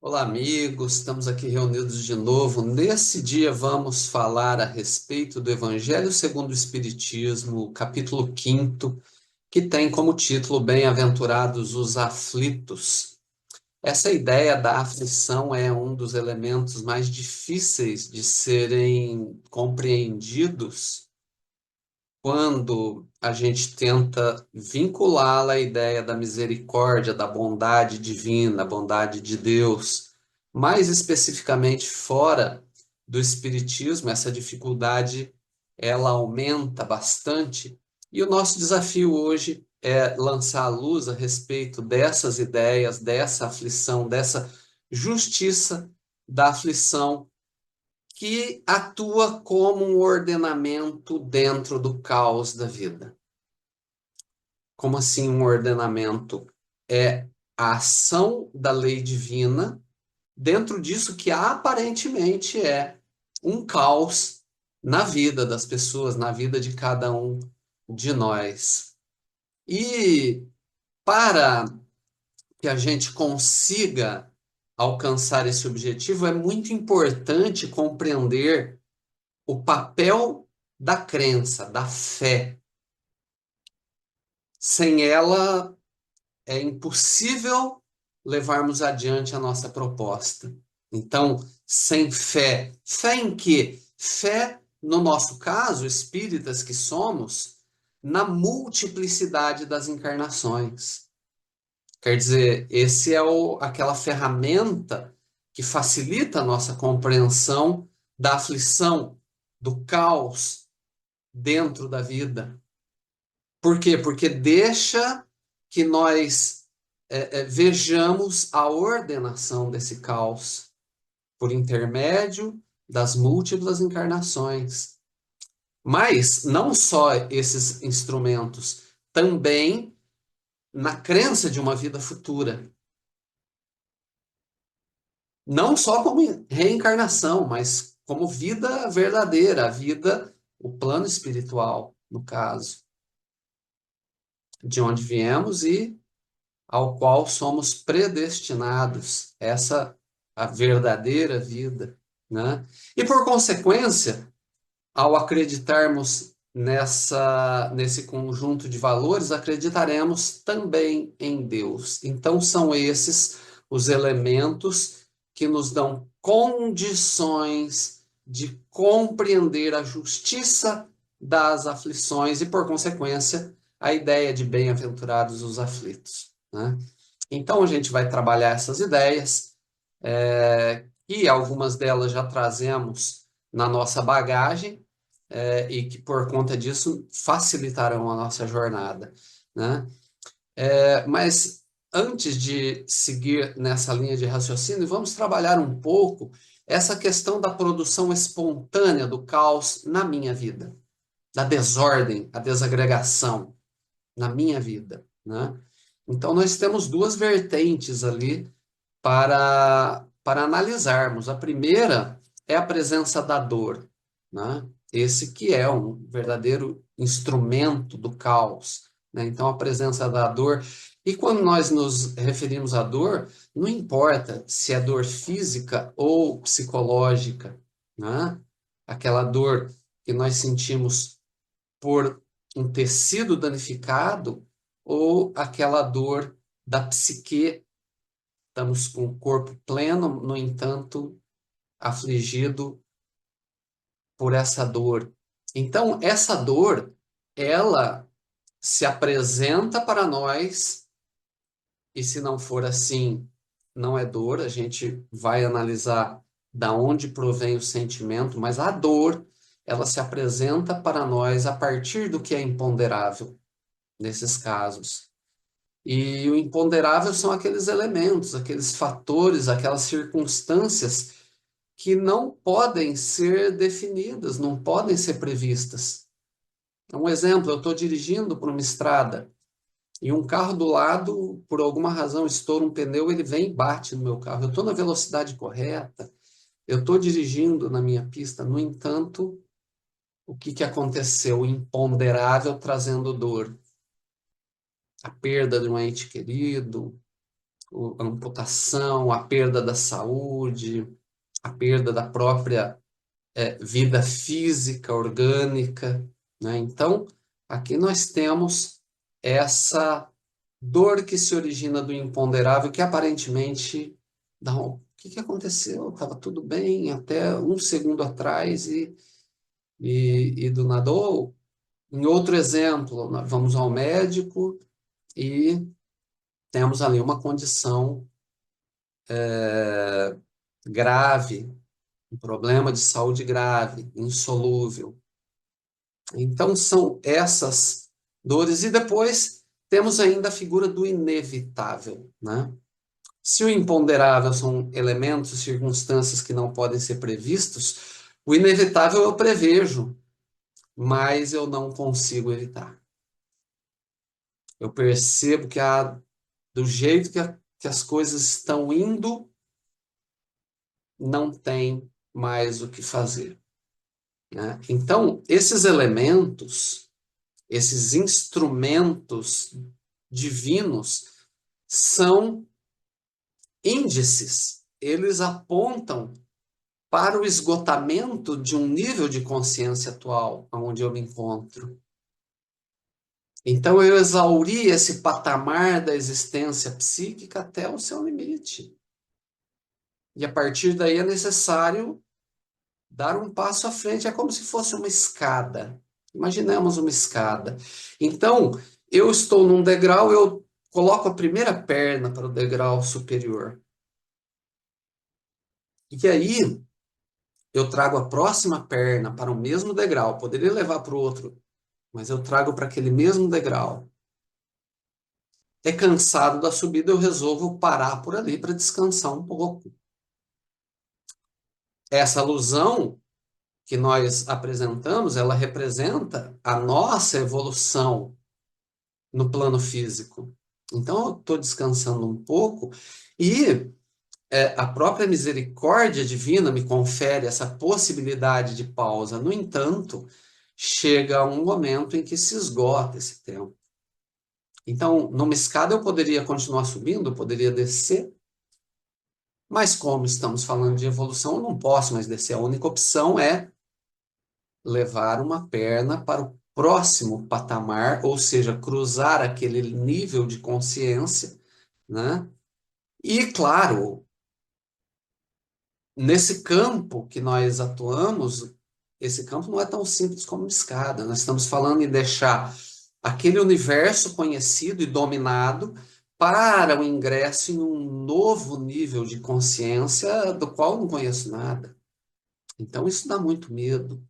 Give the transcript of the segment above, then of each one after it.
Olá, amigos. Estamos aqui reunidos de novo. Nesse dia vamos falar a respeito do Evangelho segundo o Espiritismo, capítulo 5º, que tem como título Bem-aventurados os aflitos. Essa ideia da aflição é um dos elementos mais difíceis de serem compreendidos quando a gente tenta vinculá-la à ideia da misericórdia, da bondade divina, bondade de Deus. Mais especificamente fora do espiritismo, essa dificuldade ela aumenta bastante. E o nosso desafio hoje é lançar a luz a respeito dessas ideias, dessa aflição, dessa justiça da aflição que atua como um ordenamento dentro do caos da vida. Como assim um ordenamento? É a ação da lei divina dentro disso que aparentemente é um caos na vida das pessoas, na vida de cada um de nós. E para que a gente consiga alcançar esse objetivo, é muito importante compreender o papel da crença, da fé. Sem ela, é impossível levarmos adiante a nossa proposta. Então, sem fé. Fé em quê? Fé, no nosso caso, espíritas que somos, na multiplicidade das encarnações. Quer dizer, esse é aquela ferramenta que facilita a nossa compreensão da aflição, do caos dentro da vida. Por quê? Porque deixa que nós vejamos a ordenação desse caos por intermédio das múltiplas encarnações. Mas não só esses instrumentos, também na crença de uma vida futura. Não só como reencarnação, mas como vida verdadeira, a vida, o plano espiritual, no caso, de onde viemos e ao qual somos predestinados, essa a verdadeira vida, né? E por consequência, ao acreditarmos nesse conjunto de valores, acreditaremos também em Deus. Então são esses os elementos que nos dão condições de compreender a justiça das aflições e, por consequência, a ideia de bem-aventurados os aflitos, né? Então, a gente vai trabalhar essas ideias, e algumas delas já trazemos na nossa bagagem, e que, por conta disso, facilitarão a nossa jornada, né? Mas, antes de seguir nessa linha de raciocínio, vamos trabalhar um pouco essa questão da produção espontânea do caos na minha vida, da desordem, a desagregação na minha vida, né? Então, nós temos duas vertentes ali para analisarmos. A primeira é a presença da dor, né? Esse que é um verdadeiro instrumento do caos, né? Então, a presença da dor. E quando nós nos referimos à dor, não importa se é dor física ou psicológica, né? Aquela dor que nós sentimos por um tecido danificado ou aquela dor da psique. Estamos com o corpo pleno, no entanto, afligido por essa dor. Então, essa dor, ela se apresenta para nós, e se não for assim, não é dor, a gente vai analisar da onde provém o sentimento, mas a dor, ela se apresenta para nós a partir do que é imponderável nesses casos. E o imponderável são aqueles elementos, aqueles fatores, aquelas circunstâncias que não podem ser definidas, não podem ser previstas. Um exemplo, eu estou dirigindo por uma estrada e um carro do lado, por alguma razão, estoura um pneu, ele vem e bate no meu carro. Eu estou na velocidade correta, eu estou dirigindo na minha pista, no entanto, o que aconteceu? O imponderável trazendo dor. A perda de um ente querido, a amputação, a perda da saúde, a perda da própria vida física, orgânica, né? Então, aqui nós temos essa dor que se origina do imponderável, que aparentemente dá o que que aconteceu? Estava tudo bem até um segundo atrás e do nada. Ou, em outro exemplo, nós vamos ao médico e temos ali uma condição grave, um problema de saúde grave, insolúvel. Então, são essas dores. E depois temos ainda a figura do inevitável, né? Se o imponderável são elementos, circunstâncias que não podem ser previstos, o inevitável eu prevejo, mas eu não consigo evitar. Eu percebo que do jeito que as coisas estão indo, não tem mais o que fazer, né? Então, esses elementos, esses instrumentos divinos, são índices. Eles apontam para o esgotamento de um nível de consciência atual, onde eu me encontro. Então, eu exauri esse patamar da existência psíquica até o seu limite. E a partir daí é necessário dar um passo à frente. É como se fosse uma escada. Imaginemos uma escada. Então, eu estou num degrau, eu coloco a primeira perna para o degrau superior. E aí, eu trago a próxima perna para o mesmo degrau. Poderia levar para o outro, mas eu trago para aquele mesmo degrau. É cansado da subida, eu resolvo parar por ali para descansar um pouco. Essa alusão que nós apresentamos, ela representa a nossa evolução no plano físico. Então, eu estou descansando um pouco e a própria misericórdia divina me confere essa possibilidade de pausa. No entanto, chega um momento em que se esgota esse tempo. Então, numa escada eu poderia continuar subindo, eu poderia descer, mas como estamos falando de evolução, eu não posso mais descer. A única opção é levar uma perna para o próximo patamar, ou seja, cruzar aquele nível de consciência, né? E, claro, nesse campo que nós atuamos, esse campo não é tão simples como uma escada. Nós estamos falando em deixar aquele universo conhecido e dominado para o ingresso em um novo nível de consciência do qual eu não conheço nada. Então, isso dá muito medo,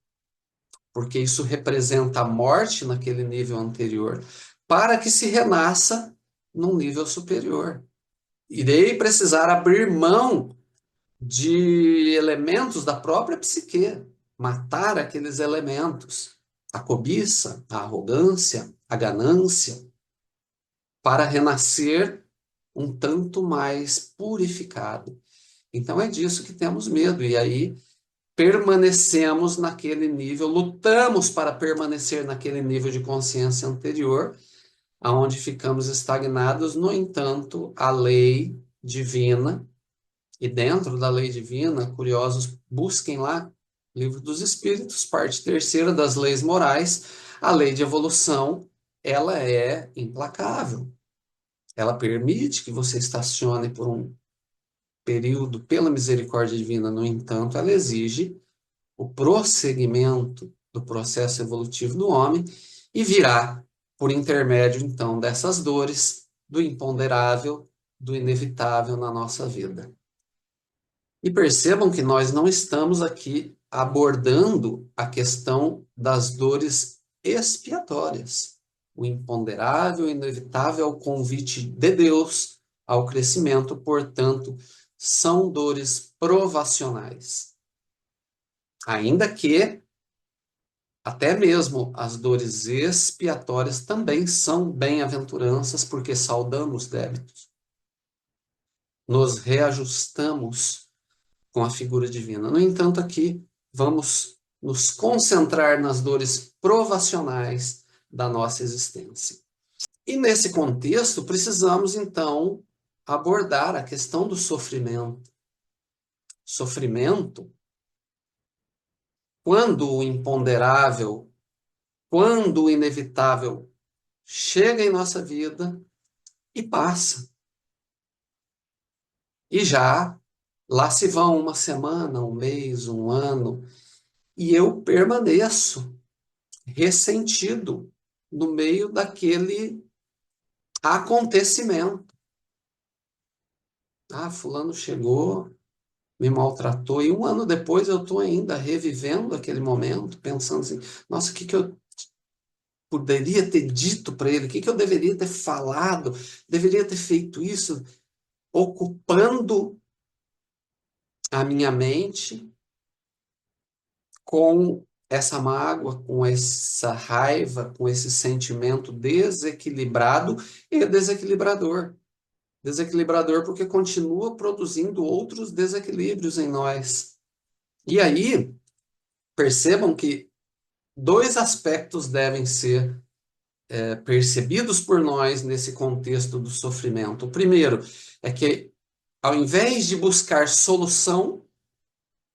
porque isso representa a morte naquele nível anterior, para que se renasça num nível superior. Irei precisar abrir mão de elementos da própria psique, matar aqueles elementos, a cobiça, a arrogância, a ganância, para renascer um tanto mais purificado. Então é disso que temos medo, e aí permanecemos naquele nível, lutamos para permanecer naquele nível de consciência anterior, aonde ficamos estagnados. No entanto, a lei divina, e dentro da lei divina, curiosos, busquem lá, Livro dos Espíritos, parte terceira das leis morais, a lei de evolução, ela é implacável. Ela permite que você estacione por um período pela misericórdia divina, no entanto, ela exige o prosseguimento do processo evolutivo do homem e virá por intermédio, então, dessas dores, do imponderável, do inevitável na nossa vida. E percebam que nós não estamos aqui abordando a questão das dores expiatórias. O imponderável, inevitável é o convite de Deus ao crescimento, portanto, são dores provacionais. Ainda que até mesmo as dores expiatórias também são bem-aventuranças, porque saudamos débitos. Nos reajustamos com a figura divina. No entanto, aqui vamos nos concentrar nas dores provacionais da nossa existência. E nesse contexto, precisamos, então, abordar a questão do sofrimento. Sofrimento, quando o imponderável, quando o inevitável chega em nossa vida e passa. E já lá se vão uma semana, um mês, um ano, e eu permaneço ressentido no meio daquele acontecimento. Ah, fulano chegou, me maltratou, e um ano depois eu estou ainda revivendo aquele momento, pensando assim, nossa, o que que eu poderia ter dito para ele? O que que eu deveria ter falado? Deveria ter feito isso, ocupando a minha mente com essa mágoa, com essa raiva, com esse sentimento desequilibrado e desequilibrador. Desequilibrador porque continua produzindo outros desequilíbrios em nós. E aí, percebam que dois aspectos devem ser percebidos por nós nesse contexto do sofrimento. O primeiro é que, ao invés de buscar solução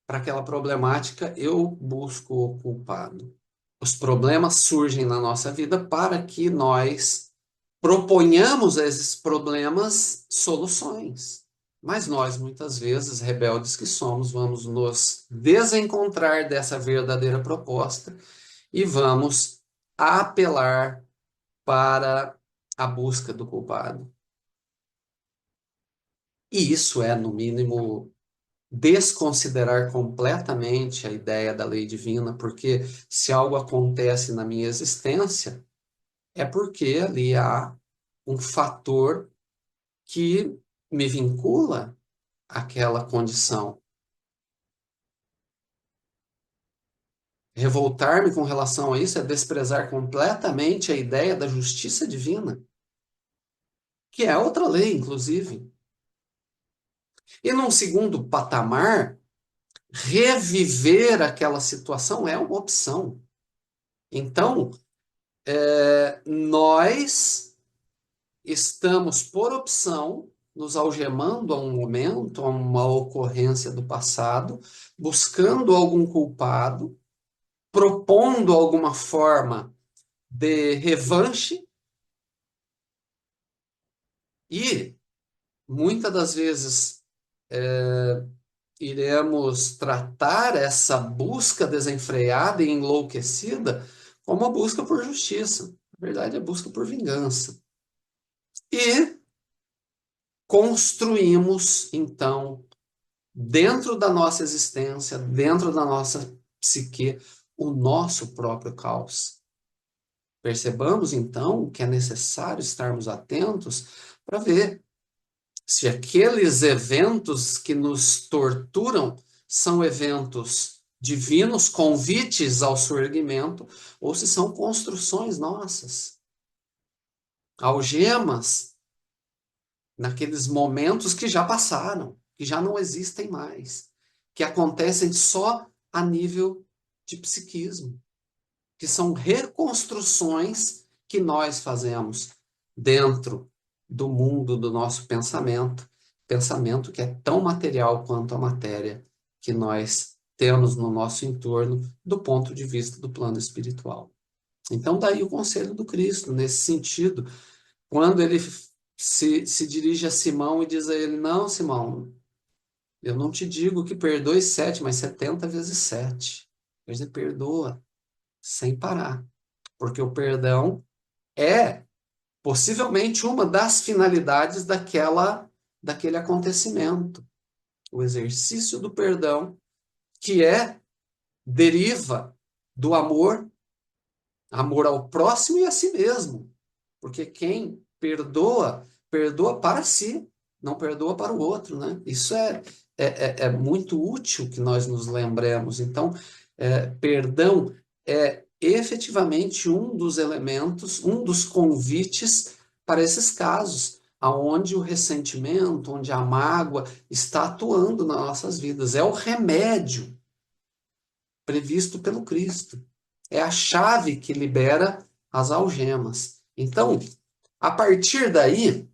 para aquela problemática, eu busco o culpado. Os problemas surgem na nossa vida para que nós proponhamos a esses problemas soluções. Mas nós, muitas vezes, rebeldes que somos, vamos nos desencontrar dessa verdadeira proposta e vamos apelar para a busca do culpado. E isso é, no mínimo, desconsiderar completamente a ideia da lei divina, porque se algo acontece na minha existência, é porque ali há um fator que me vincula àquela condição. Revoltar-me com relação a isso é desprezar completamente a ideia da justiça divina, que é outra lei, inclusive. E num segundo patamar, reviver aquela situação é uma opção. Então, nós estamos, por opção, nos algemando a um momento, a uma ocorrência do passado, buscando algum culpado, propondo alguma forma de revanche e, muitas das vezes, iremos tratar essa busca desenfreada e enlouquecida como a busca por justiça. Na verdade, é a busca por vingança. E construímos, então, dentro da nossa existência, dentro da nossa psique, o nosso próprio caos. Percebamos, então, que é necessário estarmos atentos para ver se aqueles eventos que nos torturam são eventos divinos, convites ao surgimento, ou se são construções nossas, algemas naqueles momentos que já passaram, que já não existem mais, que acontecem só a nível de psiquismo, que são reconstruções que nós fazemos dentro do mundo do nosso pensamento, pensamento que é tão material quanto a matéria que nós temos no nosso entorno do ponto de vista do plano espiritual. Então, daí o conselho do Cristo, nesse sentido, quando ele se dirige a Simão e diz a ele, não, Simão, eu não te digo que perdoe 7, mas 70 vezes 7. Quer dizer, perdoa sem parar. Porque o perdão é possivelmente uma das finalidades daquele acontecimento. O exercício do perdão, que deriva do amor, amor ao próximo e a si mesmo. Porque quem perdoa, perdoa para si, não perdoa para o outro, né? Isso é muito útil que nós nos lembremos. Então, perdão é efetivamente um dos elementos, um dos convites para esses casos, aonde o ressentimento, onde a mágoa está atuando nas nossas vidas. É o remédio previsto pelo Cristo. É a chave que libera as algemas. Então, a partir daí,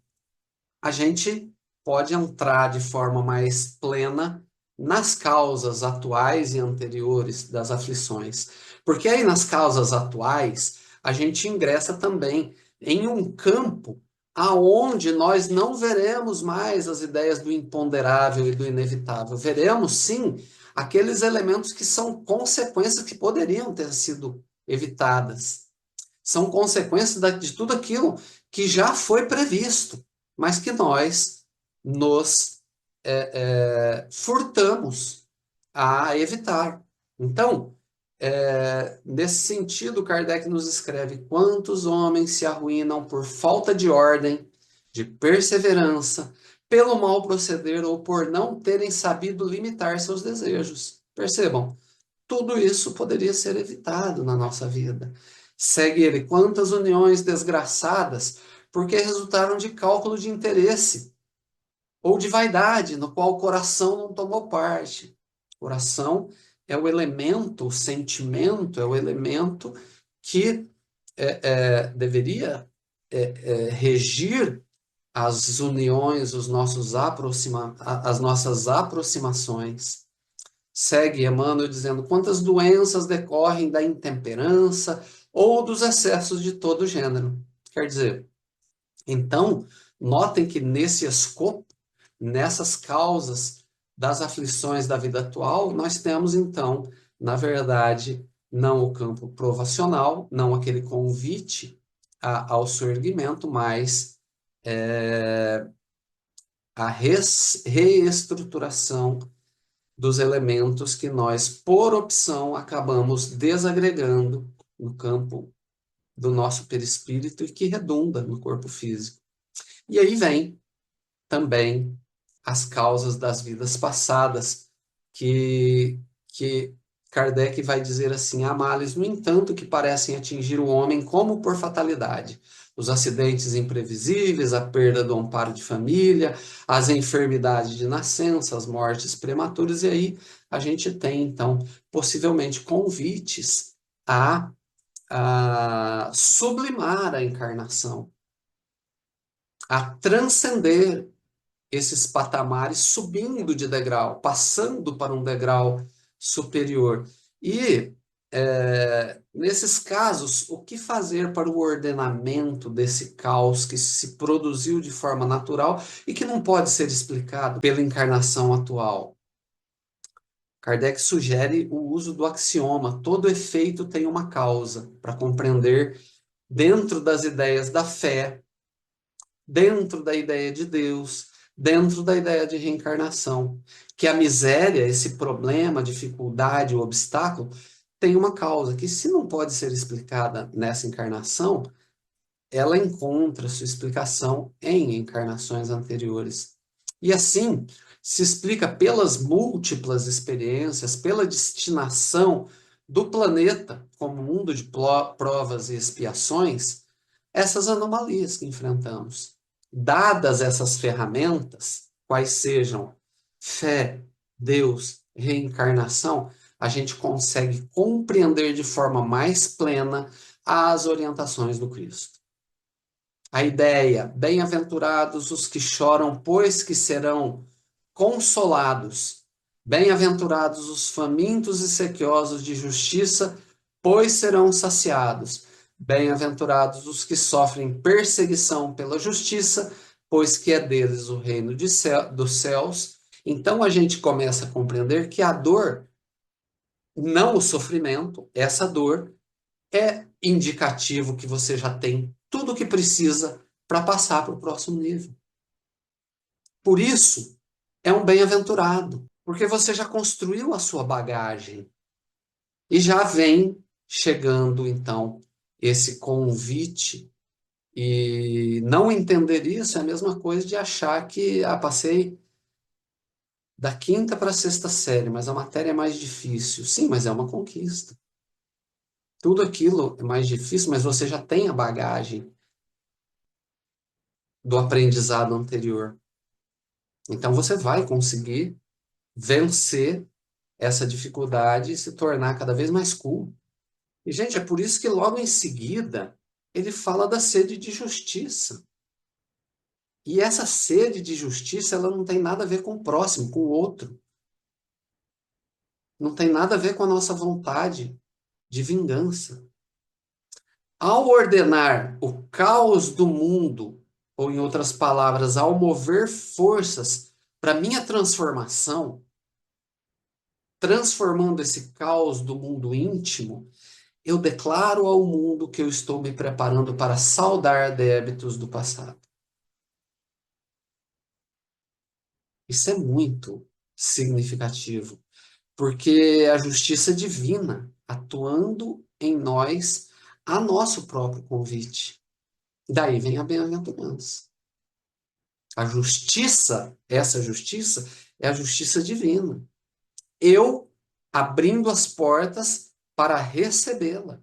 a gente pode entrar de forma mais plena nas causas atuais e anteriores das aflições. Porque aí nas causas atuais, a gente ingressa também em um campo aonde nós não veremos mais as ideias do imponderável e do inevitável. Veremos, sim, aqueles elementos que são consequências que poderiam ter sido evitadas. São consequências de tudo aquilo que já foi previsto, mas que nós nos furtamos a evitar. Então, nesse sentido, Kardec nos escreve: quantos homens se arruinam por falta de ordem, de perseverança, pelo mal proceder ou por não terem sabido limitar seus desejos. Percebam, tudo isso poderia ser evitado na nossa vida. Segue ele: quantas uniões desgraçadas porque resultaram de cálculo de interesse ou de vaidade, no qual o coração não tomou parte. O coração é o elemento, o sentimento é o elemento que deveria regir as uniões, as nossas aproximações. Segue Emmanuel dizendo: quantas doenças decorrem da intemperança ou dos excessos de todo gênero. Quer dizer, então, notem que nesse escopo, nessas causas das aflições da vida atual, nós temos então, na verdade, não o campo provacional, não aquele convite ao surgimento, mas a reestruturação dos elementos que nós, por opção, acabamos desagregando no campo do nosso perispírito e que redunda no corpo físico. E aí vem também as causas das vidas passadas, que Kardec vai dizer assim: há males, no entanto, que parecem atingir o homem como por fatalidade. Os acidentes imprevisíveis, a perda do amparo de família, as enfermidades de nascença, as mortes prematuras, e aí a gente tem, então, possivelmente convites a sublimar a encarnação, a transcender esses patamares, subindo de degrau, passando para um degrau superior. E, nesses casos, o que fazer para o ordenamento desse caos que se produziu de forma natural e que não pode ser explicado pela encarnação atual? Kardec sugere o uso do axioma: todo efeito tem uma causa, para compreender, dentro das ideias da fé, dentro da ideia de Deus, dentro da ideia de reencarnação, que a miséria, esse problema, dificuldade, o obstáculo, tem uma causa que, se não pode ser explicada nessa encarnação, ela encontra sua explicação em encarnações anteriores. E assim, se explica pelas múltiplas experiências, pela destinação do planeta como mundo de provas e expiações, essas anomalias que enfrentamos. Dadas essas ferramentas, quais sejam fé, Deus, reencarnação, a gente consegue compreender de forma mais plena as orientações do Cristo. A ideia: bem-aventurados os que choram, pois que serão consolados. Bem-aventurados os famintos e sequiosos de justiça, pois serão saciados. Bem-aventurados os que sofrem perseguição pela justiça, pois que é deles o reino dos céus. Então a gente começa a compreender que a dor, não o sofrimento, essa dor é indicativo que você já tem tudo o que precisa para passar para o próximo nível. Por isso, é um bem-aventurado, porque você já construiu a sua bagagem e já vem chegando, então, esse convite. E não entender isso é a mesma coisa de achar que passei da quinta para a sexta série, mas a matéria é mais difícil. Sim, mas é uma conquista. Tudo aquilo é mais difícil, mas você já tem a bagagem do aprendizado anterior. Então você vai conseguir vencer essa dificuldade e se tornar cada vez mais cool. E, gente, é por isso que logo em seguida ele fala da sede de justiça. E essa sede de justiça, ela não tem nada a ver com o próximo, com o outro. Não tem nada a ver com a nossa vontade de vingança. Ao ordenar o caos do mundo, ou em outras palavras, ao mover forças para minha transformação, transformando esse caos do mundo íntimo, eu declaro ao mundo que eu estou me preparando para saldar débitos do passado. Isso é muito significativo, porque a justiça divina atuando em nós a nosso próprio convite. Daí vem a bem-aventurança. A justiça, essa justiça, é a justiça divina. Eu abrindo as portas para recebê-la.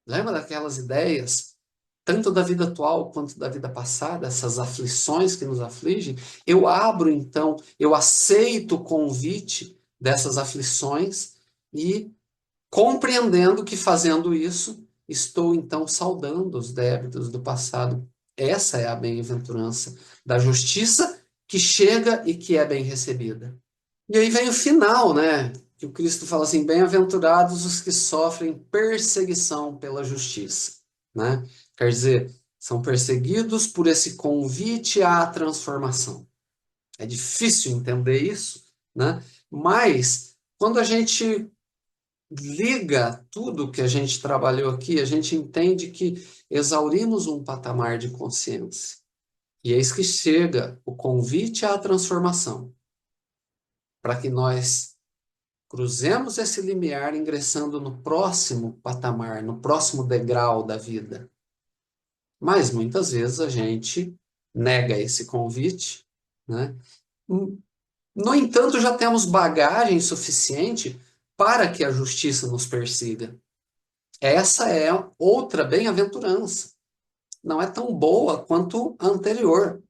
Lembra daquelas ideias, tanto da vida atual quanto da vida passada, essas aflições que nos afligem? Eu abro, então, eu aceito o convite dessas aflições e, compreendendo que fazendo isso, estou, então, saldando os débitos do passado. Essa é a bem-aventurança da justiça que chega e que é bem recebida. E aí vem o final, né? Que o Cristo fala assim: bem-aventurados os que sofrem perseguição pela justiça, né? Quer dizer, são perseguidos por esse convite à transformação. É difícil entender isso, né? Mas quando a gente liga tudo que a gente trabalhou aqui, a gente entende que exaurimos um patamar de consciência. E eis que chega o convite à transformação, para que nós cruzemos esse limiar ingressando no próximo patamar, no próximo degrau da vida. Mas muitas vezes a gente nega esse convite, né? No entanto, já temos bagagem suficiente para que a justiça nos persiga. Essa é outra bem-aventurança. Não é tão boa quanto a anterior,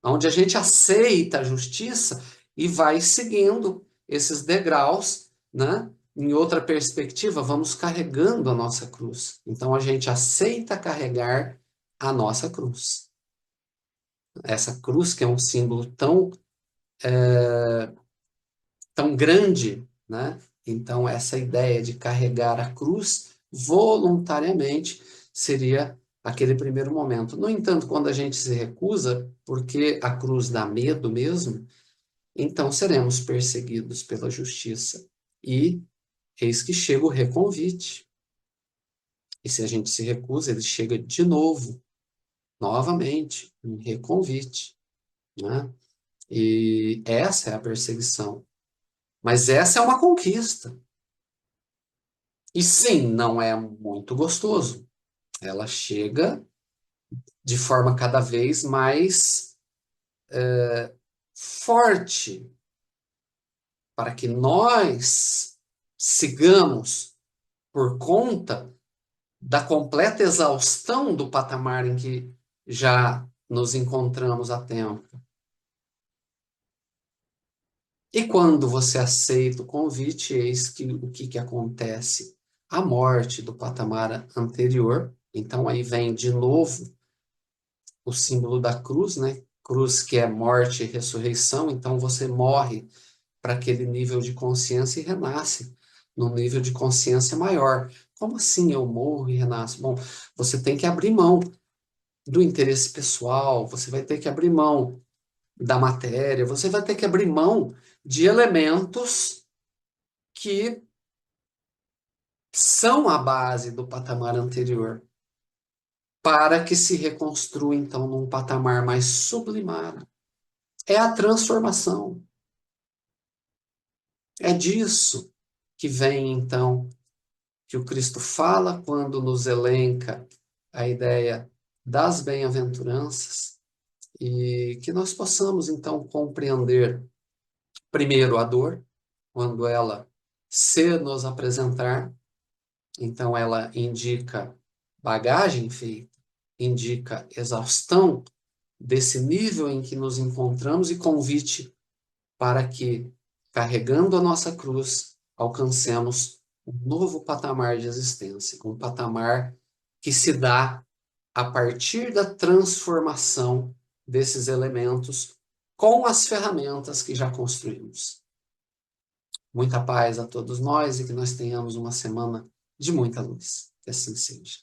onde a gente aceita a justiça e vai seguindo esses degraus, né? Em outra perspectiva, vamos carregando a nossa cruz. Então a gente aceita carregar a nossa cruz. Essa cruz que é um símbolo tão grande, né? Então essa ideia de carregar a cruz voluntariamente seria aquele primeiro momento. No entanto, quando a gente se recusa, porque a cruz dá medo mesmo, então seremos perseguidos pela justiça. E eis que chega o reconvite. E se a gente se recusa, ele chega de novo, novamente, um reconvite, né? E essa é a perseguição. Mas essa é uma conquista. E sim, não é muito gostoso. Ela chega de forma cada vez mais forte para que nós sigamos por conta da completa exaustão do patamar em que já nos encontramos há tempo. E quando você aceita o convite, eis que o que acontece? A morte do patamar anterior. Então aí vem de novo o símbolo da cruz, né? Cruz que é morte e ressurreição. Então você morre para aquele nível de consciência e renasce num nível de consciência maior. Como assim eu morro e renasço? Bom, você tem que abrir mão do interesse pessoal, você vai ter que abrir mão da matéria, você vai ter que abrir mão de elementos que são a base do patamar anterior, para que se reconstrua então num patamar mais sublimado. É a transformação. É disso que vem então que o Cristo fala quando nos elenca a ideia das bem-aventuranças e que nós possamos então compreender primeiro a dor, quando ela se nos apresentar, então ela indica bagagem feita, indica exaustão desse nível em que nos encontramos e convite para que, carregando a nossa cruz, alcancemos um novo patamar de existência, um patamar que se dá a partir da transformação desses elementos com as ferramentas que já construímos. Muita paz a todos nós e que nós tenhamos uma semana de muita luz. Que assim seja.